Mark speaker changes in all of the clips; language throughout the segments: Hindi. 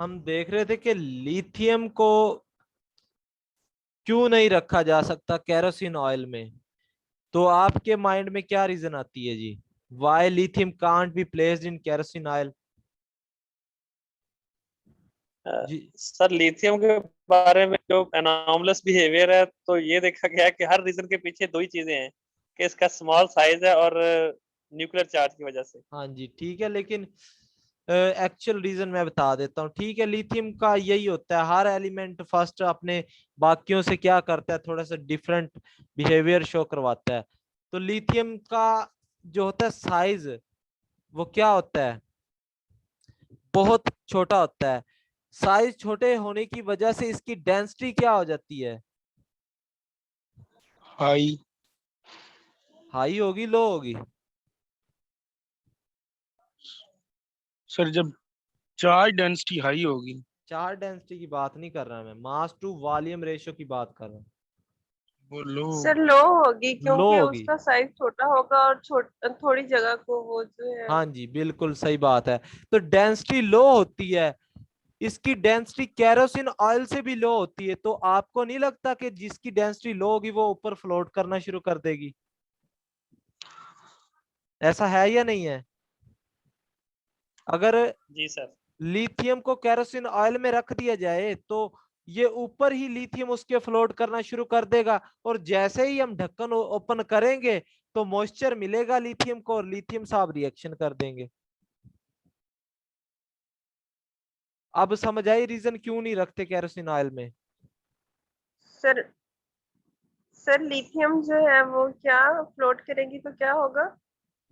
Speaker 1: हम देख रहे थे कि लिथियम को क्यों नहीं रखा जा सकता केरोसिन ऑयल में। तो आपके माइंड में क्या रीजन आती है जी? Why lithium can't be placed in kerosene oil? जी
Speaker 2: सर लिथियम के बारे में जो एनॉमलस बिहेवियर है, तो ये देखा गया है कि हर रीजन के पीछे दो ही चीजें हैं, कि इसका स्मॉल साइज है और न्यूक्लियर चार्ज की वजह से।
Speaker 1: हाँ जी ठीक है, लेकिन एक्चुअल रीजन मैं बता देता हूँ। ठीक है, लिथियम का यही होता है, हर एलिमेंट फर्स्ट अपने बाकियों से क्या करता है, थोड़ा सा डिफरेंट बिहेवियर शो करवाता है। तो लिथियम का जो होता है साइज, वो क्या होता है, बहुत छोटा होता है। साइज छोटे होने की वजह से इसकी डेंसिटी क्या हो जाती है?
Speaker 3: हाई।
Speaker 1: हाई होगी, लो होगी?
Speaker 3: सर जब चार्ज डेंसिटी हाई होगी।
Speaker 1: चार्ज डेंसिटी की बात नहीं कर रहा मैं, मास टू वॉल्यूम रेशियो की बात कर रहा हूँ।
Speaker 3: वो लो।
Speaker 4: सर लो होगी,
Speaker 1: लो
Speaker 4: क्योंकि
Speaker 1: होगी।
Speaker 4: उसका साइज छोटा होगा और थोड़ी जगह को वो जो है।
Speaker 1: हाँ जी बिल्कुल सही बात है। तो डेंसिटी लो होती है, इसकी डेंसिटी केरोसिन ऑयल से भी लो होती है। तो आपको नहीं लगता कि जिसकी डेंसिटी लो होगी वो ऊपर फ्लोट करना शुरू कर देगी? ऐसा है या नहीं है? अगर
Speaker 2: जी सर।
Speaker 1: लिथियम को केरोसिन ऑयल में रख दिया जाए तो ये ऊपर ही लिथियम उसके फ्लोट करना शुरू कर देगा, और जैसे ही हम ढक्कन ओपन करेंगे तो मॉइस्चर मिलेगा लिथियम को, और लिथियम साहब रिएक्शन कर देंगे। अब समझ आई रीजन क्यों नहीं रखते केरोसिन ऑयल में?
Speaker 4: सर सर लिथियम जो है वो क्या फ्लोट करेगी तो क्या होगा?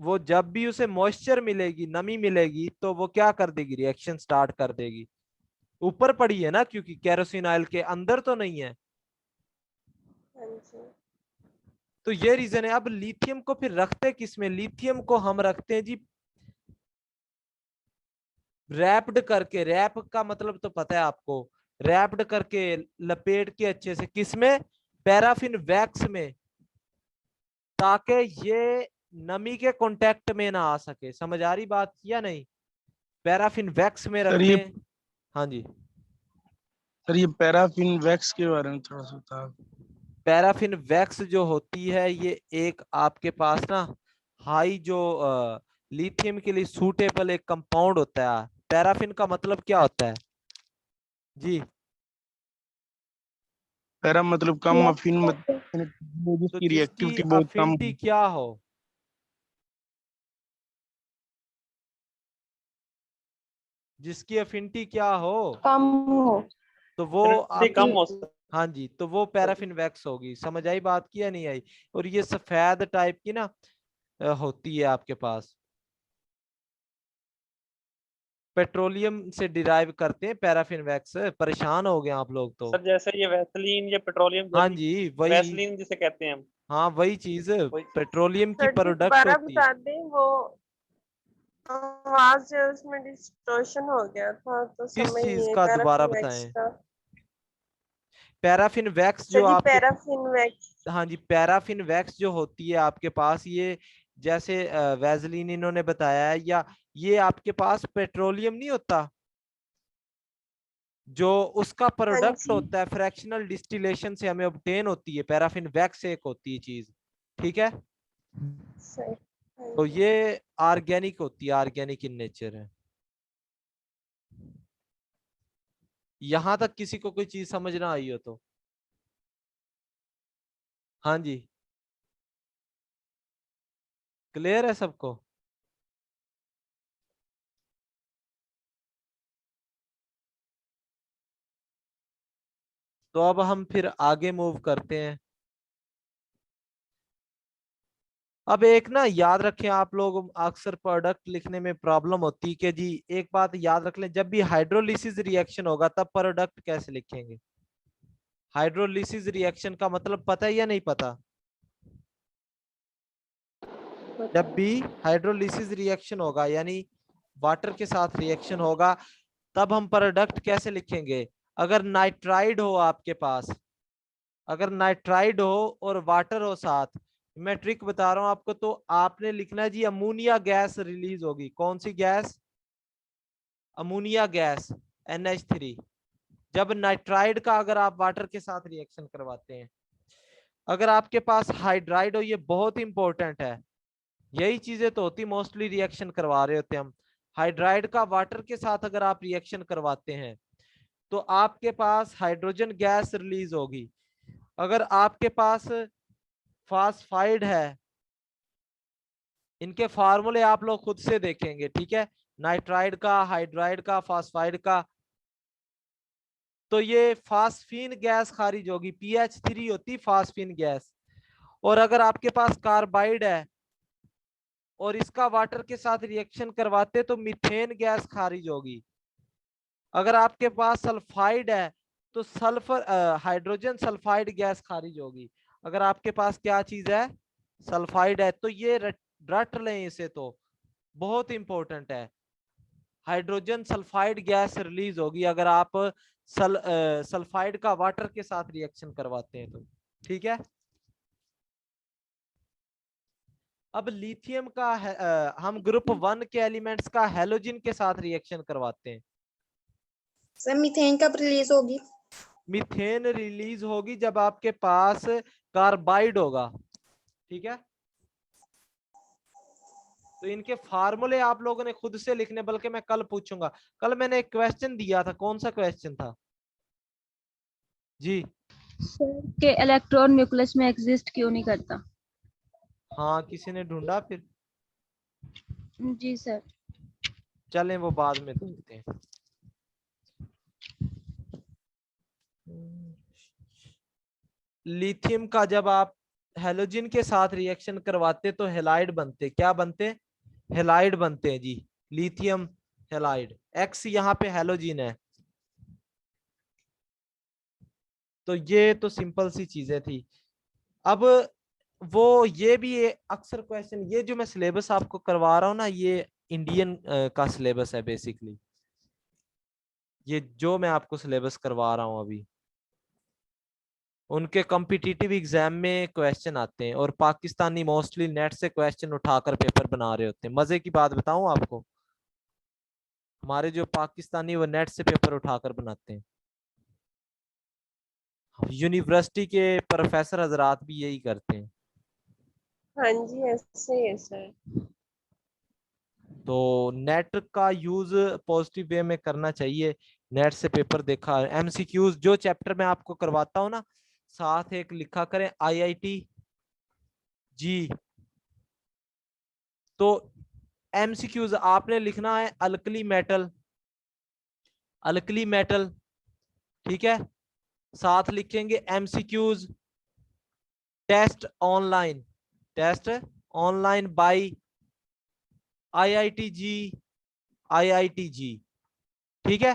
Speaker 1: वो जब भी उसे मॉइस्चर मिलेगी, नमी मिलेगी, तो वो क्या कर देगी, रिएक्शन स्टार्ट कर देगी। ऊपर पड़ी है ना, क्योंकि केरोसिन ऑयल के अंदर तो नहीं है।
Speaker 4: हाँ जी।
Speaker 1: तो ये रीजन है। अब लिथियम को फिर रखते किस में? लिथियम को हम रखते हैं जी रैप्ड करके। रैप का मतलब तो पता है आपको, रैप्ड करके, लपेट के अच्छे से, किसमें? पैराफिन वैक्स में, ताकि ये नमी के कांटेक्ट में ना आ सके। समझ आ रही बात या नहीं? पैराफिन वैक्स में
Speaker 3: सर
Speaker 1: रखते हैं। हाँ जी।
Speaker 3: ये पैराफिन वैक्स के बारे में थोड़ा सा बता।
Speaker 1: पैराफिन वैक्स जो होती है, ये एक आपके पास ना हाई जो लिथियम के लिए सूटेबल एक कंपाउंड होता है। पैराफिन का मतलब क्या होता है जी?
Speaker 3: पैरा मतलब कम, अफिन मतलब
Speaker 1: तो
Speaker 3: जिसकी
Speaker 1: जिसकी
Speaker 3: रिएक्टिविटी बहुत कम
Speaker 1: अफिनिटी
Speaker 3: हो।
Speaker 1: क्या हो, जिसकी अफिनिटी क्या हो,
Speaker 4: कम हो।
Speaker 1: तो वो
Speaker 2: कम
Speaker 1: आपकी,
Speaker 2: हो सकता
Speaker 1: हाँ जी, तो वो पैराफिन वैक्स होगी। समझ आई बात की या नहीं आई? और ये सफेद टाइप की ना होती है आपके पास, पेट्रोलियम से डिराइव करते हैं पैराफिन वैक्स। परेशान हो गए आप लोग तो।
Speaker 2: सर, जैसे ये वैसलीन या पेट्रोलियम
Speaker 1: हाँ
Speaker 2: जेली,
Speaker 1: जी वही,
Speaker 2: वैसलीन जिसे कहते हैं हम,
Speaker 1: हाँ वही चीज,
Speaker 2: वही चीज।
Speaker 1: पेट्रोलियम की
Speaker 4: सर जी
Speaker 1: प्रोडक्ट
Speaker 4: दोबारा
Speaker 1: होती है।
Speaker 4: बता दें, वो आवाज जो है उसमें डिस्टॉर्शन हो गया था तो
Speaker 1: किस
Speaker 4: समझ
Speaker 1: चीज
Speaker 4: नहीं आई
Speaker 1: का दोबारा
Speaker 4: पैराफिन वैक्स
Speaker 1: बताएं?
Speaker 4: का।
Speaker 1: पैराफिन वैक्स
Speaker 4: सर
Speaker 1: जो
Speaker 4: जी
Speaker 1: आपके,
Speaker 4: पैराफिन वैक्स।
Speaker 1: हाँ जी, पैराफिन वैक्स जो होती है आपके पास, ये जैसे वैसलीन इन्होंने बताया है, या ये आपके पास पेट्रोलियम नहीं होता, जो उसका
Speaker 4: हाँ
Speaker 1: प्रोडक्ट
Speaker 4: जी।
Speaker 1: होता है, फ्रैक्शनल डिस्टिलेशन से हमें ऑब्टेन होती है। पैराफिन वैक्स एक होती है चीज, ठीक है?
Speaker 4: सर हाँ
Speaker 1: तो
Speaker 4: जी।
Speaker 1: ये ऑर्गेनिक होती है, ऑर्गेनिक इन नेचर है। यहां तक किसी को कोई चीज समझ ना आई हो तो? हाँ जी, क्लियर है सबको? तो अब हम फिर आगे मूव करते हैं। अब एक ना याद रखें आप लोग, अक्सर प्रोडक्ट लिखने में प्रॉब्लम होती है कि जी, एक बात याद रख लें, जब भी हाइड्रोलिसिस रिएक्शन होगा तब प्रोडक्ट कैसे लिखेंगे? हाइड्रोलिसिस रिएक्शन का मतलब पता है या नहीं पता? जब भी हाइड्रोलिसिस रिएक्शन होगा, यानी वाटर के साथ रिएक्शन होगा, तब हम प्रोडक्ट कैसे लिखेंगे? अगर नाइट्राइड हो आपके पास, अगर नाइट्राइड हो और वाटर हो साथ, मैं ट्रिक बता रहा हूं आपको, तो आपने लिखना है जी अमोनिया गैस रिलीज होगी। कौन सी गैस? Ammonia gas. NH3। जब नाइट्राइड का अगर आप वाटर के साथ रिएक्शन करवाते हैं, अगर आपके पास हाइड्राइड हो, ये बहुत इंपॉर्टेंट है, यही चीजें तो होती मोस्टली रिएक्शन करवा रहे होते हैं हम। हाइड्राइड का वाटर के साथ अगर आप रिएक्शन करवाते हैं तो आपके पास हाइड्रोजन गैस रिलीज होगी। अगर आपके पास फास्फाइड है, इनके फार्मूले आप लोग खुद से देखेंगे, ठीक है, नाइट्राइड का, हाइड्राइड का, फास्फाइड का, तो ये फास्फीन गैस खारिज होगी, PH3 होती फास्फीन गैस। और अगर आपके पास कार्बाइड है और इसका वाटर के साथ रिएक्शन करवाते तो मीथेन गैस खारिज होगी। अगर आपके पास सल्फाइड है तो सल्फर हाइड्रोजन सल्फाइड गैस खारिज होगी। अगर आपके पास क्या चीज है, सल्फाइड है, तो ये रट लें इसे, तो बहुत इंपॉर्टेंट है। हाइड्रोजन सल्फाइड गैस रिलीज होगी अगर आप सल्फाइड का वाटर के साथ रिएक्शन करवाते हैं तो, ठीक है। अब लिथियम का हम ग्रुप 1 के एलिमेंट्स का हैलोजन के साथ रिएक्शन करवाते हैं।
Speaker 5: सर मीथेन कब रिलीज होगी?
Speaker 1: मीथेन रिलीज होगी जब आपके पास कार्बाइड होगा, ठीक है। तो इनके फार्मूले आप लोगों ने खुद से लिखने, बल्कि मैं कल पूछूंगा। कल मैंने एक क्वेश्चन दिया था, कौन सा क्वेश्चन था जी?
Speaker 6: सर के इलेक्ट्रॉन न्यूक्लियस में एग्जिस्ट क्यों नहीं करता?
Speaker 1: हाँ, किसी ने ढूंढा फिर?
Speaker 6: जी सर।
Speaker 1: चलें वो बाद में देखते हैं। लिथियम का जब आप हेलोजन के साथ रिएक्शन करवाते तो हेलाइड बनते, क्या बनते? हेलाइड बनते हैं जी, लिथियम हेलाइड। X यहाँ पे हेलोजन है। तो ये तो सिंपल सी चीजें थी। अब वो ये भी अक्सर क्वेश्चन, ये जो मैं सिलेबस आपको करवा रहा हूँ ना, ये इंडियन का सिलेबस है बेसिकली, ये जो मैं आपको सिलेबस करवा रहा हूँ अभी, उनके कॉम्पिटिटिव एग्जाम में क्वेश्चन आते हैं और पाकिस्तानी मोस्टली नेट से क्वेश्चन उठाकर पेपर बना रहे होते हैं। मजे की बात बताऊं आपको, हमारे जो पाकिस्तानी वो नेट से पेपर उठाकर बनाते हैं। यूनिवर्सिटी के प्रोफेसर हजरात भी यही करते हैं।
Speaker 4: हाँ जी, ऐसे ही है सर।
Speaker 1: तो नेट का यूज पॉजिटिव वे में करना चाहिए। नेट से पेपर देखा, MCQs जो चैप्टर मैं आपको करवाता हूँ ना, साथ एक लिखा करें IIT जी। तो MCQs आपने लिखना है अल्कली मेटल, अल्कली मेटल, ठीक है। साथ लिखेंगे MCQs test online, test online by IIT JEE, ठीक है।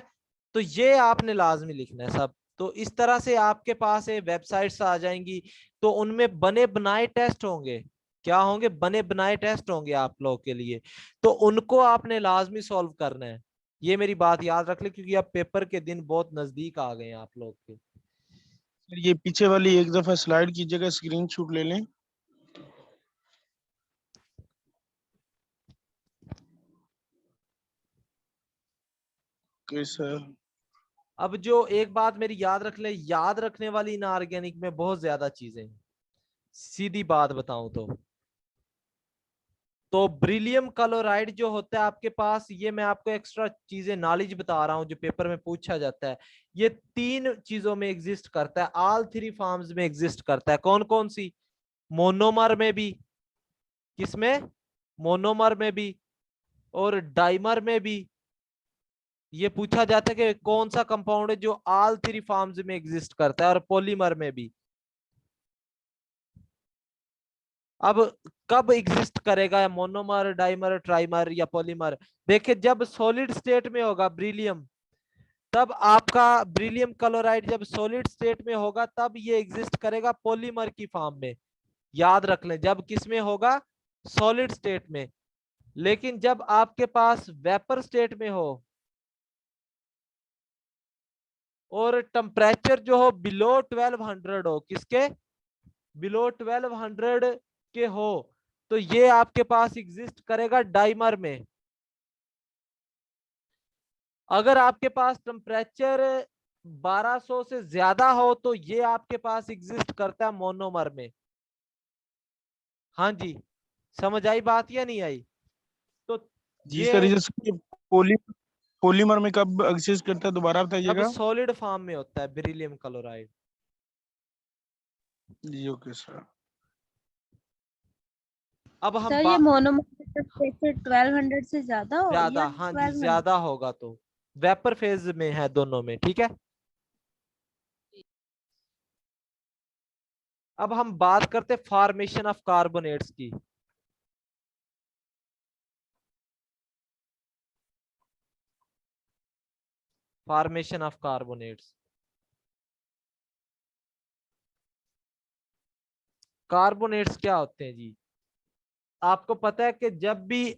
Speaker 1: तो ये आपने लाजमी लिखना है सब। तो इस तरह से आपके पास ये वेबसाइट्स आ जाएंगी, तो उनमें बने बनाए टेस्ट होंगे। क्या होंगे? बने बनाए टेस्ट होंगे आप लोग के लिए, तो उनको आपने लाजमी सॉल्व करना है। ये मेरी बात याद रख ले, क्योंकि अब पेपर के दिन बहुत नजदीक आ गए हैं आप लोग के।
Speaker 3: सर ये पीछे वाली एक दफा स्लाइड कीजिएगा, स्क्रीनशॉट ले लें। Okay sir.
Speaker 1: अब जो एक बात मेरी याद रख ले, याद रखने वाली इनऑर्गेनिक में बहुत ज्यादा चीजें हैं, सीधी बात बताऊं तो ब्रिलियम क्लोराइड जो होता है आपके पास, ये मैं आपको एक्स्ट्रा चीजें नॉलेज बता रहा हूं जो पेपर में पूछा जाता है। ये 3 चीजों में एग्जिस्ट करता है, ऑल 3 फॉर्म्स में एग्जिस्ट करता है। कौन कौन सी? मोनोमर में भी, किसमें? मोनोमर में भी, और डाइमर में भी। ये पूछा जाता है कि कौन सा कंपाउंड है जो ऑल 3 फॉर्म्स में एग्जिस्ट करता है, और पॉलीमर में भी। अब कब एग्जिस्ट करेगा मोनोमर, डाइमर, ट्राइमर या पॉलीमर? देखिए, जब सॉलिड स्टेट में होगा ब्रिलियम, तब आपका ब्रिलियम क्लोराइड जब सॉलिड स्टेट में होगा तब ये एग्जिस्ट करेगा पॉलीमर की फॉर्म में। याद रख लें, जब किस में होगा? सॉलिड स्टेट में। लेकिन जब आपके पास वेपर स्टेट में हो और टेम्परेचर जो हो बिलो 1200 हो, किसके? बिलो 1200 के हो, तो ये आपके पास एग्जिस्ट करेगा डाइमर में। अगर आपके पास टेम्परेचर 1200 से ज्यादा हो तो ये आपके पास एग्जिस्ट करता है मोनोमर में। हाँ जी, समझ आई बात या नहीं आई? तो
Speaker 3: जी
Speaker 1: ये
Speaker 3: सर, जैसे पॉलीमर में कब एग्जिस्ट करता है, दोबारा
Speaker 1: जब
Speaker 3: बताइएगा।
Speaker 1: सॉलिड फॉर्म में होता है बेरिलियम क्लोराइड।
Speaker 3: जी ओके सर।
Speaker 1: अब हम
Speaker 6: सर ये मोनोमर टेम्परेचर 1200 से ज्यादा हो
Speaker 1: ज्यादा,
Speaker 6: या
Speaker 1: हाँ जी
Speaker 6: 1200?
Speaker 1: ज्यादा होगा तो वेपर फेज में है दोनों में, ठीक है। अब हम बात करते फॉर्मेशन ऑफ कार्बोनेट्स की। फॉर्मेशन ऑफ कार्बोनेट्स, कार्बोनेट्स क्या होते हैं जी? आपको पता है कि जब भी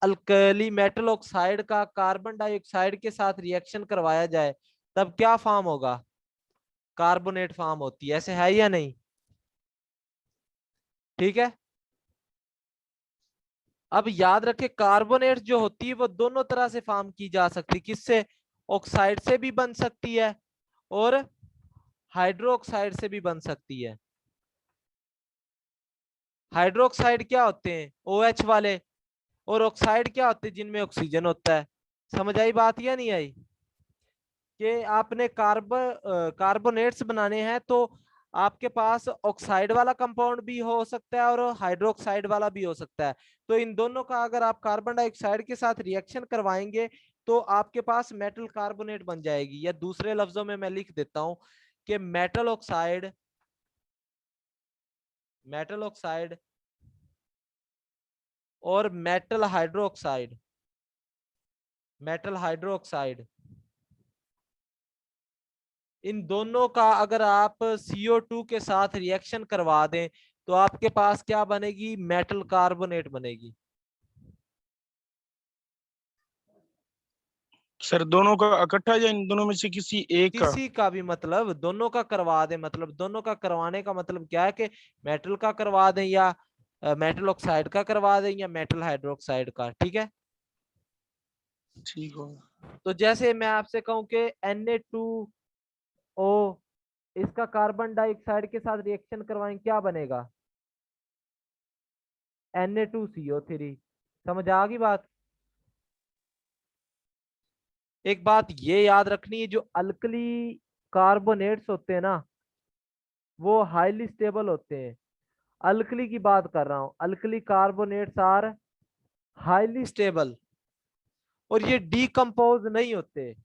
Speaker 1: अल्कली मेटल ऑक्साइड का कार्बन डाइऑक्साइड के साथ रिएक्शन करवाया जाए तब क्या फॉर्म होगा? कार्बोनेट फॉर्म होती है, ऐसे है या नहीं? ठीक है। अब याद रखें कार्बोनेट जो होती है वो दोनों तरह से फॉर्म की जा सकती है। किससे? ऑक्साइड से भी बन सकती है और हाइड्रोक्साइड से भी बन सकती है। हाइड्रोक्साइड क्या होते हैं? OH वाले। और ऑक्साइड क्या होते हैं? जिनमें ऑक्सीजन होता है। समझ आई बात या नहीं आई? कि आपने कार्बोनेट्स बनाने हैं तो आपके पास ऑक्साइड वाला कंपाउंड भी हो सकता है और हाइड्रोक्साइड वाला भी हो सकता है। तो इन दोनों का अगर आप कार्बन डाइऑक्साइड के साथ रिएक्शन करवाएंगे तो आपके पास मेटल कार्बोनेट बन जाएगी। या दूसरे लफ्जों में मैं लिख देता हूं कि मेटल ऑक्साइड और मेटल हाइड्रोक्साइड, इन दोनों का अगर आप CO2 के साथ रिएक्शन करवा दें तो आपके पास क्या बनेगी? मेटल कार्बोनेट बनेगी।
Speaker 3: सर दोनों का इकट्ठा या इन दोनों में से किसी एक का?
Speaker 1: किसी का भी, मतलब दोनों का करवा दें। मतलब दोनों का करवाने का मतलब क्या है कि मेटल का करवा दें या मेटल ऑक्साइड का करवा दें या मेटल हाइड्रोक्साइड का, ठीक है।
Speaker 3: ठीक हो।
Speaker 1: तो जैसे मैं आपसे कहूं कि Na2O, इसका कार्बन डाइऑक्साइड के साथ रिएक्शन करवाएं, क्या बनेगा? Na2CO3। समझ आ गई बात? एक बात ये याद रखनी है, जो अल्कली कार्बोनेट्स होते हैं ना वो हाईली स्टेबल होते हैं। अल्कली की बात कर रहा हूं, alkali carbonates are highly stable और ये डीकंपोज नहीं होते।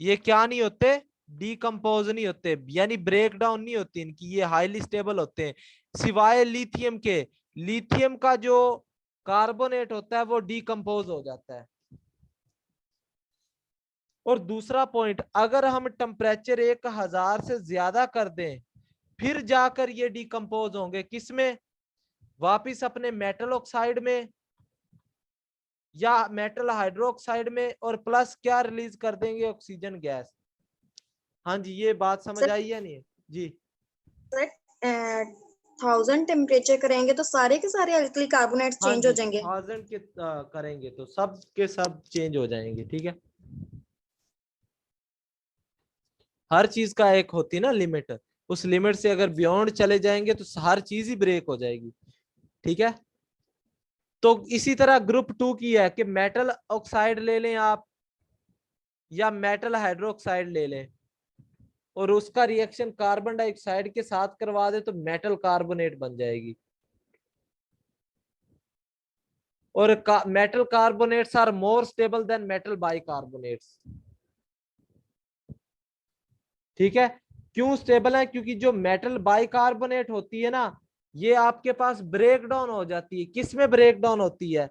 Speaker 1: ये क्या नहीं होते? डीकंपोज नहीं होते, यानी ब्रेक डाउन नहीं होती इनकी, ये हाईली स्टेबल होते हैं सिवाय लिथियम के। लिथियम का जो कार्बोनेट होता है वो डीकंपोज हो जाता है। और दूसरा पॉइंट, अगर हम टेम्परेचर 1000 से ज्यादा कर दें फिर जाकर ये डिकम्पोज होंगे, किसमें? वापिस अपने मेटल ऑक्साइड में या मेटल हाइड्रोक्साइड में, और प्लस क्या रिलीज कर देंगे? Oxygen gas. हाँ जी, ये बात समझ
Speaker 5: सर
Speaker 1: आई या नहीं जी?
Speaker 5: सर 1000 टेम्परेचर करेंगे तो सारे के सारे अल्कली कार्बोनेट
Speaker 1: हाँ
Speaker 5: चेंज
Speaker 1: जी,
Speaker 5: हो जाएंगे?
Speaker 1: 1000 के करेंगे तो सब के सब चेंज हो जाएंगे, ठीक है। हर चीज का एक होती है ना लिमिट, उस लिमिट से अगर बियॉन्ड चले जाएंगे तो हर चीज ही ब्रेक हो जाएगी, ठीक है। तो इसी तरह ग्रुप 2 की है कि मेटल ऑक्साइड ले लें आप या मेटल हाइड्रोक्साइड ले लें और उसका रिएक्शन कार्बन डाइऑक्साइड के साथ करवा दे तो मेटल कार्बोनेट बन जाएगी। और metal carbonates are more stable than metal bicarbonates, ठीक है। क्यों स्टेबल है? क्योंकि जो मेटल बाइकार्बोनेट होती है ना ये आपके पास ब्रेक डाउन हो जाती है। किस में ब्रेक डाउन होती है?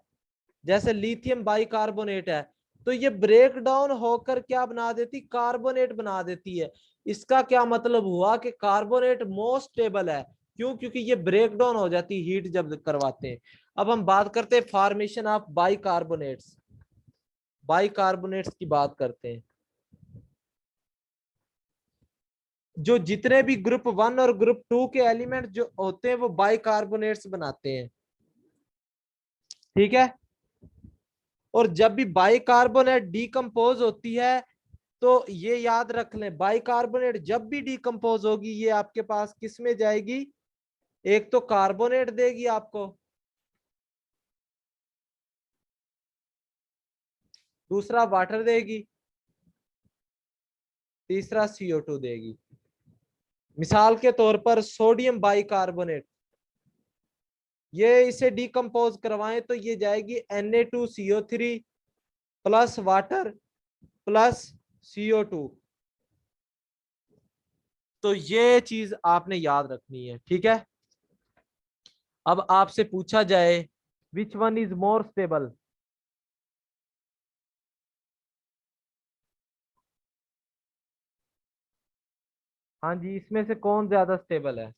Speaker 1: जैसे लिथियम बाइकार्बोनेट है तो ये ब्रेक डाउन होकर क्या बना देती? कार्बोनेट बना देती है। इसका क्या मतलब हुआ कि कार्बोनेट मोस्ट स्टेबल है। क्यों? क्योंकि ये ब्रेक डाउन हो जाती है हीट जब करवाते हैं। अब हम बात करते हैं फॉर्मेशन ऑफ बाइकार्बोनेट्स। बाइकार्बोनेट्स की बात करते हैं। जो जितने भी ग्रुप 1 और ग्रुप 2 के एलिमेंट जो होते हैं वो बाइकार्बोनेट्स बनाते हैं, ठीक है। और जब भी बाइकार्बोनेट डीकंपोज होती है तो ये याद रख लें, बाइकार्बोनेट जब भी डीकंपोज होगी ये आपके पास किस में जाएगी, एक तो कार्बोनेट देगी आपको, दूसरा वाटर देगी, तीसरा CO2 देगी। मिसाल के तौर पर सोडियम बाइकार्बोनेट, ये इसे डीकंपोज करवाएं तो ये जाएगी Na2CO3 plus water plus CO2। तो ये चीज आपने याद रखनी है, ठीक है। अब आपसे पूछा जाए which one is more stable, हाँ जी, इसमें से कौन ज्यादा स्टेबल है?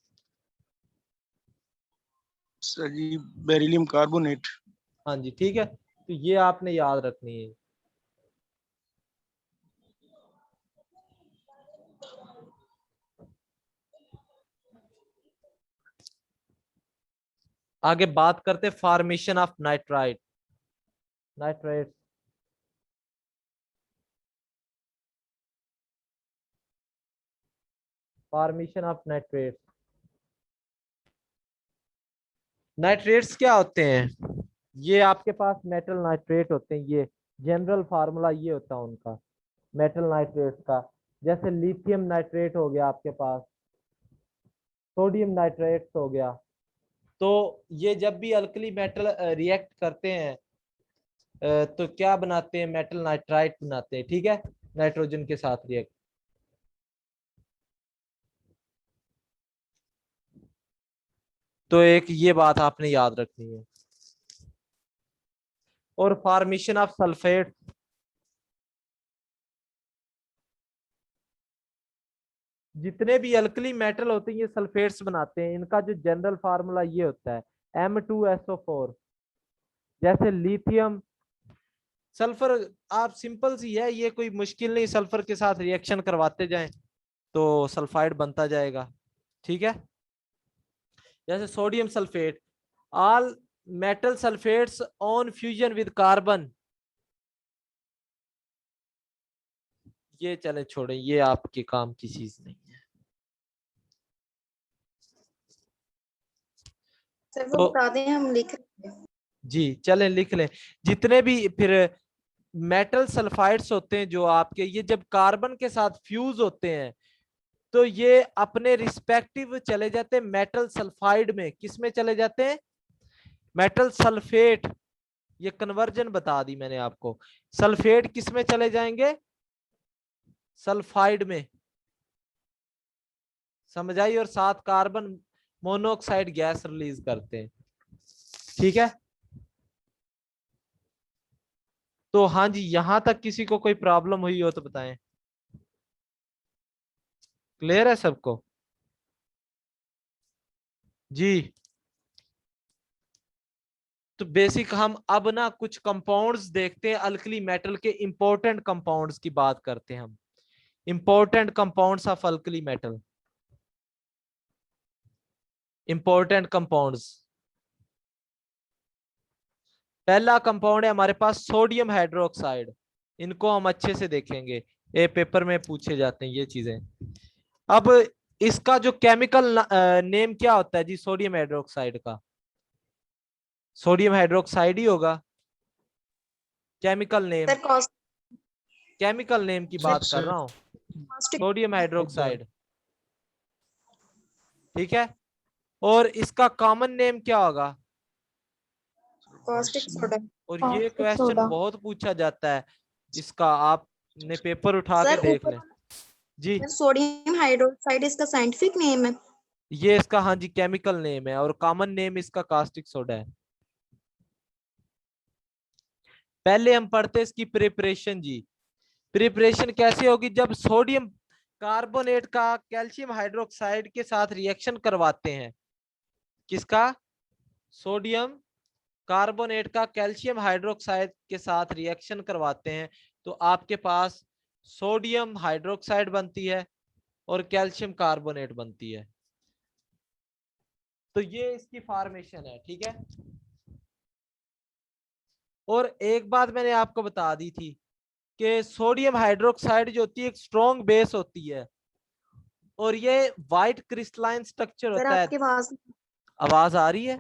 Speaker 3: सर जी बेरिलियम कार्बोनेट।
Speaker 1: हाँ जी, ठीक है, तो ये आपने याद रखनी है। आगे बात करते formation of nitrite, nitrate. Formation of nitrate, nitrates क्या होते हैं? ये आपके पास मेटल नाइट्रेट होते हैं, ये जनरल फार्मूला ये होता है उनका, मेटल नाइट्रेट का। जैसे लिथियम नाइट्रेट हो गया आपके पास, सोडियम नाइट्रेट हो गया। तो ये जब भी अल्कली मेटल रिएक्ट करते हैं तो क्या बनाते हैं, मेटल नाइट्राइट बनाते हैं, ठीक है, नाइट्रोजन के साथ रिएक्ट। तो एक ये बात आपने याद रखनी है। और फॉर्मेशन ऑफ सल्फेट, जितने भी अल्कली मेटल होते हैं ये सल्फेट्स बनाते हैं, इनका जो जनरल फार्मूला ये होता है M2SO4। जैसे लिथियम, सल्फर, आप सिंपल सी है, ये कोई मुश्किल नहीं, सल्फर के साथ रिएक्शन करवाते जाएं तो सल्फाइड बनता जाएगा, ठीक है। जैसे sodium sulphate, all metal sulphates on fusion with carbon, ये चले छोड़े, ये आपके काम की चीज नहीं है।
Speaker 5: सर वो
Speaker 1: तो
Speaker 5: बता दें, हम लिख रहे हैं।
Speaker 1: जी चलें लिख लें। जितने भी फिर मेटल सल्फाइड्स होते हैं जो आपके, ये जब कार्बन के साथ फ्यूज होते हैं तो ये अपने रिस्पेक्टिव चले जाते हैं मेटल सल्फाइड में। किस में चले जाते हैं? Metal sulphate. ये कन्वर्जन बता दी मैंने आपको। सल्फेट किस में चले जाएंगे? सल्फाइड में, समझ आई? और साथ कार्बन मोनोऑक्साइड गैस रिलीज करते हैं, ठीक है। तो हाँ जी, यहां तक किसी को कोई प्रॉब्लम हुई हो तो बताएं। क्लियर है सबको? जी। तो बेसिक हम अब ना कुछ कंपाउंड्स देखते हैं, अल्कली मेटल के इंपॉर्टेंट कंपाउंड्स की बात करते हैं हम। Important compounds of alkali metal, important compounds. पहला कंपाउंड है हमारे पास सोडियम हाइड्रोक्साइड। इनको हम अच्छे से देखेंगे, ये पेपर में पूछे जाते हैं ये चीजें। अब इसका जो केमिकल नेम क्या होता है जी सोडियम हाइड्रोक्साइड का? सोडियम हाइड्रोक्साइड ही होगा chemical name.
Speaker 5: Sir
Speaker 1: chemical name की बात कर रहा हूं,
Speaker 5: कॉस्टिक
Speaker 1: सोडियम हाइड्रोक्साइड, ठीक है। और इसका कॉमन नेम क्या होगा?
Speaker 5: Caustic soda.
Speaker 1: और ये क्वेश्चन बहुत पूछा जाता है इसका, आपने पेपर उठा के
Speaker 5: सर
Speaker 1: देख
Speaker 5: ऊपर
Speaker 1: लें जी।
Speaker 5: सोडियम हाइड्रोक्साइड इसका साइंटिफिक नेम है।
Speaker 1: ये इसका हाँ जी केमिकल नेम है, और कॉमन नेम इसका कास्टिक सोडा है। पहले हम पढ़ते इसकी प्रिपरेशन जी। प्रिपरेशन कैसे होगी? जब सोडियम कार्बोनेट का कैल्शियम हाइड्रोक्साइड के साथ रिएक्शन करवाते हैं, किसका? सोडियम कार्बोनेट का कैल्शियम हाइड्रोक्साइड के साथ रिएक्शन करवाते हैं तो आपके पास सोडियम हाइड्रोक्साइड बनती है और कैल्शियम कार्बोनेट बनती है। तो ये इसकी फॉर्मेशन है, ठीक है। और एक बात मैंने आपको बता दी थी कि सोडियम हाइड्रोक्साइड जो होती है एक स्ट्रॉन्ग बेस होती है और ये वाइट क्रिस्टलाइन स्ट्रक्चर
Speaker 5: सर
Speaker 1: होता है।
Speaker 5: आपकी आवाज
Speaker 1: आवाज आ रही है?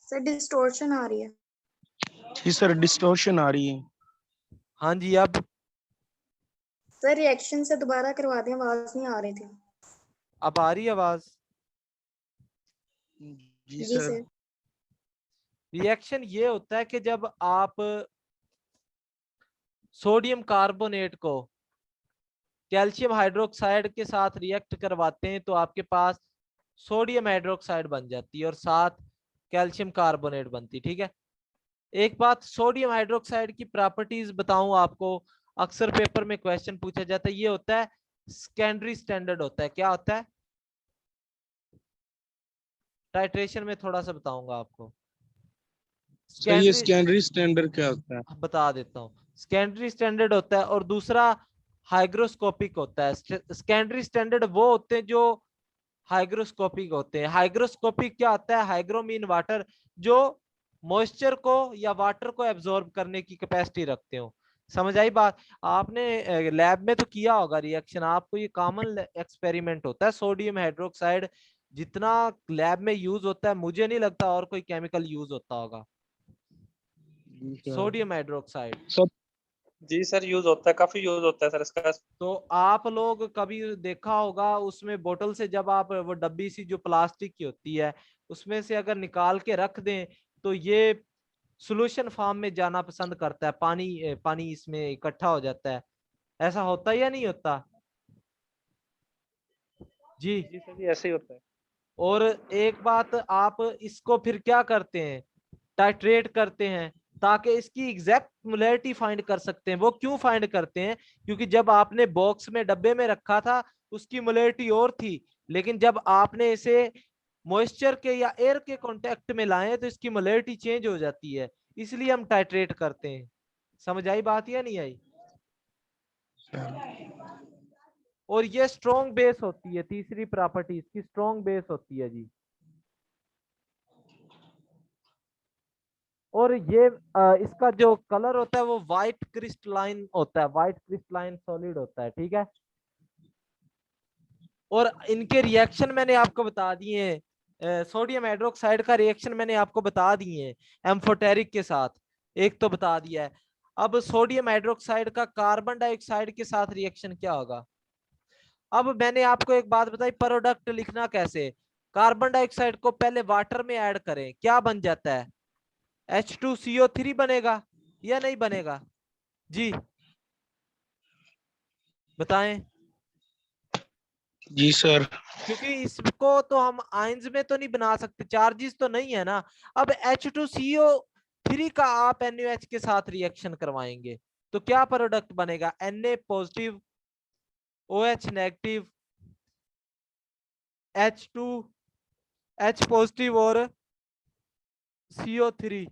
Speaker 5: सर डिस्टोर्शन आ रही है।
Speaker 3: जी सर, डिस्टॉर्शन आ रही है।
Speaker 1: हाँ जी, अब
Speaker 5: सर रिएक्शन से दोबारा करवा दें, आवाज नहीं आ रही थी।
Speaker 1: अब आ रही है आवाज?
Speaker 3: जी
Speaker 5: जी
Speaker 3: सर।
Speaker 5: सर।
Speaker 1: रिएक्शन ये होता है कि जब आप सोडियम कार्बोनेट को कैल्शियम हाइड्रोक्साइड के साथ रिएक्ट करवाते हैं तो आपके पास सोडियम हाइड्रोक्साइड बन जाती है और साथ कैल्शियम कार्बोनेट बनती, ठीक है। एक बात सोडियम हाइड्रोक्साइड की प्रॉपर्टीज बताऊं आपको, अक्सर पेपर में क्वेश्चन पूछा जाता है, ये होता है सेकेंडरी स्टैंडर्ड होता है। क्या होता है? टाइट्रेशन में थोड़ा सा बताऊंगा आपको।
Speaker 3: सर ये
Speaker 1: सेकेंडरी
Speaker 3: सेकेंडरी स्टैंडर्ड क्या होता है?
Speaker 1: बता देता हूँ। सेकेंडरी स्टैंडर्ड होता है और दूसरा हाइग्रोस्कोपिक होता है। सेकेंडरी स्टैंडर्ड वो होते हैं जो हाइग्रोस्कोपिक होते हैं। हाइग्रोस्कोपिक क्या होता है? हाइग्रो मीन वाटर, जो मॉइस्चर को या वाटर को एब्जॉर्ब करने की कैपेसिटी रखते हो। समझ आई बात? आपने लैब में तो किया होगा रिएक्शन, आपको ये कॉमन एक्सपेरिमेंट होता है। सोडियम हाइड्रोक्साइड जितना लैब में यूज होता है मुझे नहीं लगता और कोई केमिकल यूज होता होगा।
Speaker 3: जी सर।
Speaker 1: सोडियम हाइड्रोक्साइड
Speaker 3: सब
Speaker 2: जी सर, यूज होता है, काफी यूज होता है सर इसका।
Speaker 1: तो आप लोग कभी देखा होगा उसमें बोतल से, जब आप वो डब्बी सी जो प्लास्टिक की होती है उसमें से अगर निकाल के रख दें तो ये सॉल्यूशन फॉर्म में जाना पसंद करता है, पानी पानी इसमें इकट्ठा हो जाता है। ऐसा होता है या नहीं होता? जी।
Speaker 2: जी सर, ये ऐसे ही होता है।
Speaker 1: और एक बात, आप इसको फिर क्या करते हैं? टाइट्रेट करते हैं ताकि इसकी एग्जैक्ट मोलैरिटी फाइंड कर सकते हैं। वो क्यों फाइंड करते हैं? क्योंकि जब आपने बॉक्स में डब्बे में रखा था उसकी मोलैरिटी और थी, लेकिन जब आपने इसे मॉइस्चर के या एयर के कांटेक्ट में लाए तो इसकी मोलैरिटी चेंज हो जाती है, इसलिए हम टाइट्रेट करते हैं। समझ आई बात या नहीं आई? और ये स्ट्रॉन्ग बेस होती है, तीसरी प्रॉपर्टी इसकी स्ट्रॉन्ग बेस होती है जी। और ये इसका जो कलर होता है वो व्हाइट क्रिस्टलाइन होता है, व्हाइट क्रिस्टलाइन सॉलिड होता है, ठीक है। और इनके रिएक्शन मैंने आपको बता दिए हैं। सोडियम हाइड्रोक्साइड का रिएक्शन मैंने आपको बता दिए हैं एम्फोटेरिक के साथ, एक तो बता दिया है। अब सोडियम हाइड्रोक्साइड का कार्बन डाइऑक्साइड के साथ रिएक्शन क्या होगा? अब मैंने आपको एक बात बताई, प्रोडक्ट लिखना कैसे। कार्बन डाइऑक्साइड को पहले वाटर में ऐड करें, क्या बन जाता है? H2CO3 बनेगा या नहीं बनेगा? जी बताएं।
Speaker 3: जी सर।
Speaker 1: क्योंकि इसको तो हम आयंस में तो नहीं बना सकते, चार्जेस तो नहीं है ना। अब H2CO3 का आप NaOH के साथ रिएक्शन करवाएंगे तो क्या प्रोडक्ट बनेगा? Na positive, OH negative, H positive और CO3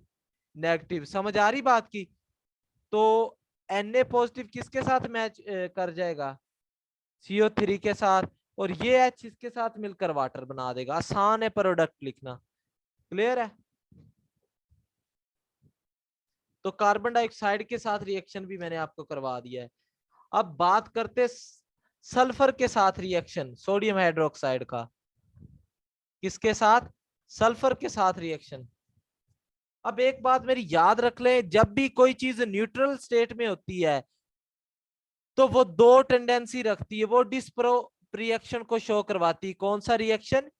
Speaker 1: नेगेटिव। समझ आ रही बात की? तो Na पॉजिटिव किसके साथ मैच कर जाएगा? CO3 के साथ, और ये H इसके साथ मिलकर वाटर बना देगा। आसान है प्रोडक्ट लिखना, क्लियर है? तो कार्बन डाइऑक्साइड के साथ रिएक्शन भी मैंने आपको करवा दिया है। अब बात करते सल्फर के साथ रिएक्शन, सोडियम हाइड्रोक्साइड का। किसके साथ? सल्फर के साथ रिएक्शन। अब एक बात मेरी याद रख लें, जब भी कोई चीज न्यूट्रल स्टेट में होती है तो वो दो टेंडेंसी रखती है, वो डिस्प्रोप रिएक्शन को शो करवाती है। कौन सा रिएक्शन?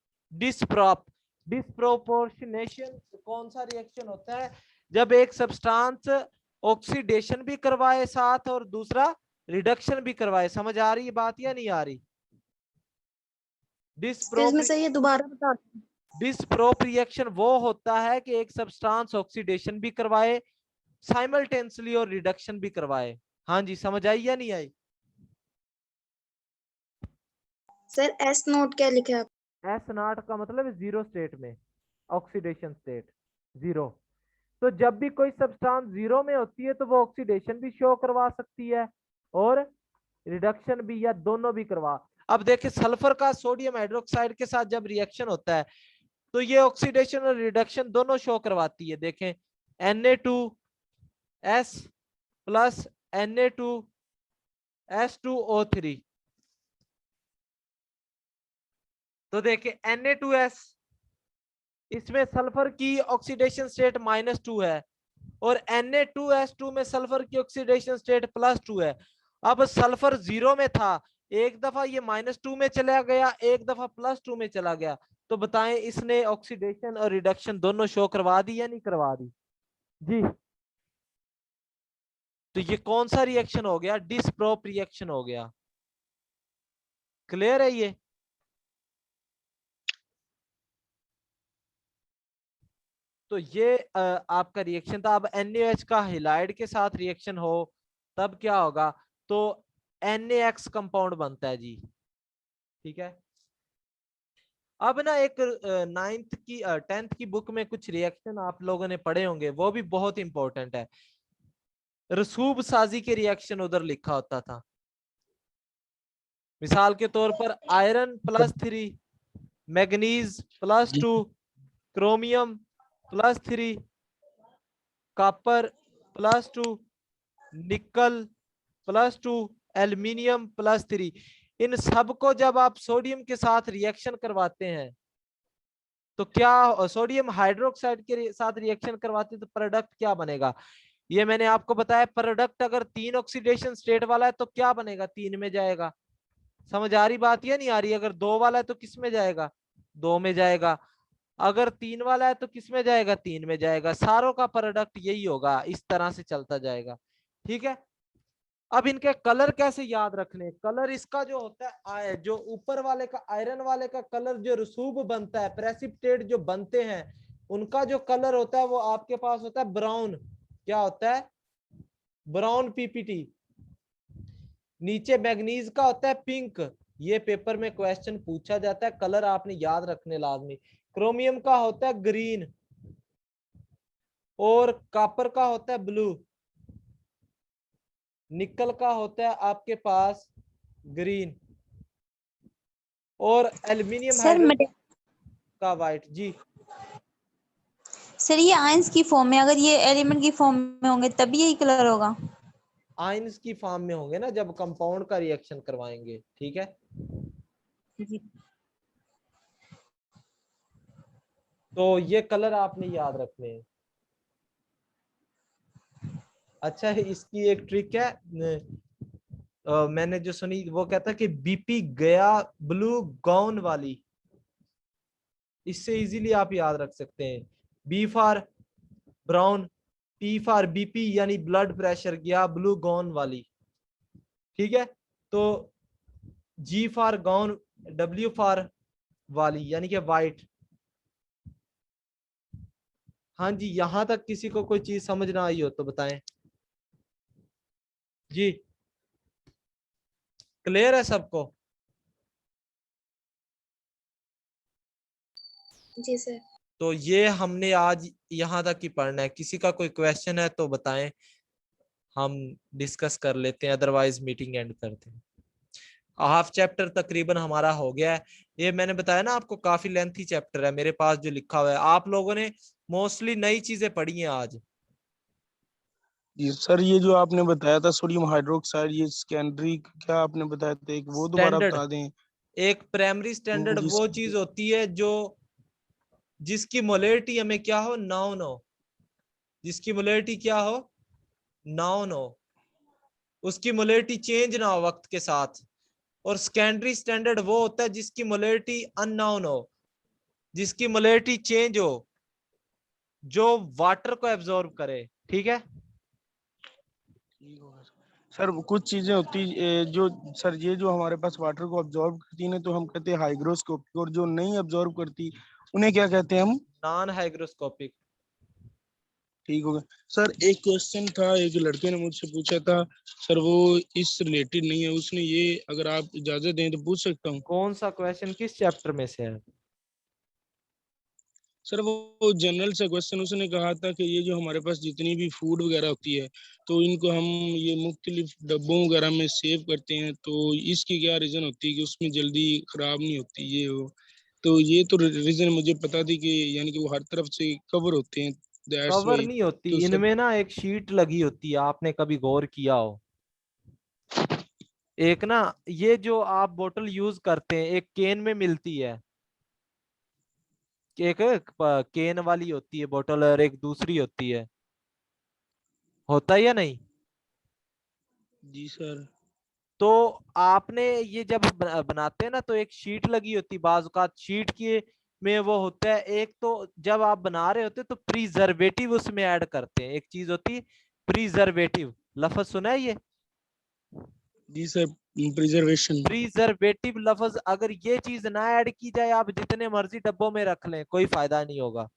Speaker 1: डिस्प्रोपोर्शनेशन। कौन सा रिएक्शन होता है? जब एक सब्सटेंस ऑक्सीडेशन भी करवाए साथ और दूसरा रिडक्शन भी करवाए। समझ आ रही है बात या नहीं आ रही?
Speaker 5: इसमें से ये दोबारा बता दें।
Speaker 1: डिस्प्रोप रिएक्शन वो होता है कि एक सब्सटेंस ऑक्सीडेशन भी करवाए साइमल्टेनियसली और रिडक्शन भी करवाए। हाँ जी, समझ आई या नहीं आई?
Speaker 5: सर एस नोट क्या लिखा है आप?
Speaker 1: एस नॉट का मतलब जीरो स्टेट में, ऑक्सीडेशन स्टेट जीरो। तो जब भी कोई सब्सटेंस जीरो में होती है तो वो ऑक्सीडेशन भी शो करवा सकती है और रिडक्शन भी, या दोनों भी करवा। अब देखिए सल्फर का सोडियम हाइड्रोक्साइड के साथ जब रिएक्शन होता है तो ये ऑक्सीडेशन और रिडक्शन दोनों शो करवाती है। देखें Na2S प्लस Na2S2O3, तो देखें Na2S इसमें सल्फर की ऑक्सीडेशन स्टेट -2 है और Na2S2 में सल्फर की ऑक्सीडेशन स्टेट +2 है। अब सल्फर 0 में था, एक दफा ये -2 में चला गया, एक दफा +2 में चला गया, तो बताएं इसने ऑक्सीडेशन और रिडक्शन दोनों शो करवा दी या नहीं करवा दी जी? तो ये कौन सा रिएक्शन हो गया? डिसप्रोप रिएक्शन हो गया। क्लियर है ये? तो ये आपका रिएक्शन था। अब NaOH का हैलाइड के साथ रिएक्शन हो तब क्या होगा? तो NaX कंपाउंड बनता है जी, ठीक है। अब ना एक 9th की 10th की बुक में कुछ रिएक्शन आप लोगों ने पढ़े होंगे, वो भी बहुत इंपॉर्टेंट है। रसूब साजी के रिएक्शन उधर लिखा होता था। मिसाल के तौर पर आयरन +3, मैग्नीज +2, क्रोमियम +3, कॉपर +2, निकल +2, एल्युमिनियम +3। इन सबको जब आप सोडियम के साथ रिएक्शन करवाते हैं तो क्या, सोडियम हाइड्रोक्साइड के साथ रिएक्शन करवाते हैं तो प्रोडक्ट क्या बनेगा? ये मैंने आपको बताया। प्रोडक्ट अगर 3 ऑक्सीडेशन स्टेट वाला है तो क्या बनेगा? 3 में जाएगा। समझ आ रही बात या नहीं आ रही? अगर 2 वाला है तो किस में जाएगा? 2 में जाएगा। अगर 3 वाला है तो किस में जाएगा? 3 में जाएगा। सारों का प्रोडक्ट यही होगा, इस तरह से चलता जाएगा, ठीक है। अब इनके कलर कैसे याद रखने? कलर इसका जो होता है, जो ऊपर वाले का आयरन वाले का कलर जो रसूब बनता है, प्रेसिपिटेट जो बनते हैं, उनका जो कलर होता है वो आपके पास होता है ब्राउन। क्या होता है? Brown PPT. नीचे मैग्नीज का होता है पिंक। ये पेपर में क्वेश्चन पूछा जाता है, कलर आपने याद रखने लाजमी। क्रोमियम का होता है ग्रीन और कॉपर का होता है ब्लू। निकल का होता है आपके पास ग्रीन और एल्युमिनियम हाइड्रोक्साइड का व्हाइट। जी
Speaker 7: सर, ये आयंस की फॉर्म में, अगर ये एलिमेंट की फॉर्म में होंगे तभी यही कलर होगा।
Speaker 1: आयंस की फॉर्म में होंगे ना जब कंपाउंड का रिएक्शन करवाएंगे, ठीक है।
Speaker 7: जी।
Speaker 1: तो ये कलर आपने याद रखने हैं। अच्छा है, इसकी एक ट्रिक है, मैंने जो सुनी वो कहता है कि बीपी गया ब्लू गाउन वाली, इससे इजीली आप याद रख सकते हैं। B for brown, P for BP यानी ब्लड प्रेशर गया ब्लू गाउन वाली, ठीक है। तो G for gown, W for वाली यानी कि वाइट। हाँ जी, यहां तक किसी को कोई चीज समझ ना आई हो तो बताएं जी। क्लियर है सबको?
Speaker 5: जी सर।
Speaker 1: तो ये हमने आज यहां तक ही पढ़ना है। किसी का कोई क्वेश्चन है तो बताएं, हम डिस्कस कर लेते हैं, अदरवाइज मीटिंग एंड करते हैं। हाफ चैप्टर तकरीबन हमारा हो गया है। ये मैंने बताया ना आपको, काफी लेंथी चैप्टर है मेरे पास जो लिखा हुआ है। आप लोगों ने मोस्टली नई चीजें पढ़ी हैं आज।
Speaker 3: जी सर, ये जो आपने बताया था सोडियम हाइड्रोक्साइड, ये सेकेंडरी क्या आपने बताया था, एक वो दोबारा
Speaker 1: स्टैंडर्ड,
Speaker 3: बता दें।
Speaker 1: एक प्राइमरी स्टैंडर्ड
Speaker 3: जी
Speaker 1: वो चीज होती है जो जिसकी मोलरिटी हमें क्या हो, नाउन हो। जिसकी मोलरिटी क्या हो, नाउन हो, उसकी मोलरिटी चेंज ना हो वक्त के साथ। और सेकेंडरी स्टैंडर्ड वो होता है जिसकी मोलरिटी अननाउन हो, जिसकी मोलरिटी चेंज हो, जो वाटर को एब्जॉर्ब करे, ठीक है।
Speaker 3: सर कुछ चीजें होती जो सर ये जो हमारे पास वाटर को अब्जॉर्ब करती है तो हम कहते हैं हाइग्रोस्कोपिक, और जो नहीं अब्जॉर्ब करती उन्हें क्या कहते हैं हम?
Speaker 1: Non hygroscopic.
Speaker 3: ठीक हो गया सर। एक क्वेश्चन था, एक लड़के ने मुझसे पूछा था सर, वो इस रिलेटेड नहीं है, उसने ये, अगर आप इजाजत दें तो पूछ सकता हूँ?
Speaker 1: कौन सा क्वेश्चन, किस चैप्टर में से है?
Speaker 3: सर वो जनरल सा क्वेश्चन, उसने कहा था कि ये जो हमारे पास जितनी भी फूड वगैरह होती है तो इनको हम ये मुख्तलिफ डब्बों वगैरह में सेव करते हैं, तो इसकी क्या रीजन होती है कि उसमें जल्दी खराब नहीं होती ये हो, तो ये तो रीजन मुझे पता थी कि यानी कि वो हर तरफ से कवर होते हैं, दैट्स
Speaker 1: कवर
Speaker 3: वाई।
Speaker 1: नहीं होती,
Speaker 3: तो सर
Speaker 1: इनमें ना एक शीट लगी होती है, आपने कभी गौर किया हो। एक ना, ये जो आप बोतल यूज करते हैं एक केन में मिलती है, एक केन वाली होती है बोतल और एक दूसरी होती है, होता है या नहीं?
Speaker 3: जी सर।
Speaker 1: तो आपने ये जब बनाते हैं ना तो एक शीट लगी होती है, बाजू का शीट की में वो होता है एक, तो जब आप बना रहे होते तो प्रिजर्वेटिव उसमें ऐड करते हैं, एक चीज होती है प्रिजर्वेटिव, लफ्ज सुना है ये?
Speaker 3: जी सर, प्रिजर्वेशन।
Speaker 1: प्रिजर्वेटिव लफ्ज, अगर ये चीज ना ऐड की जाए आप जितने मर्जी डब्बों में रख लें कोई फायदा नहीं होगा।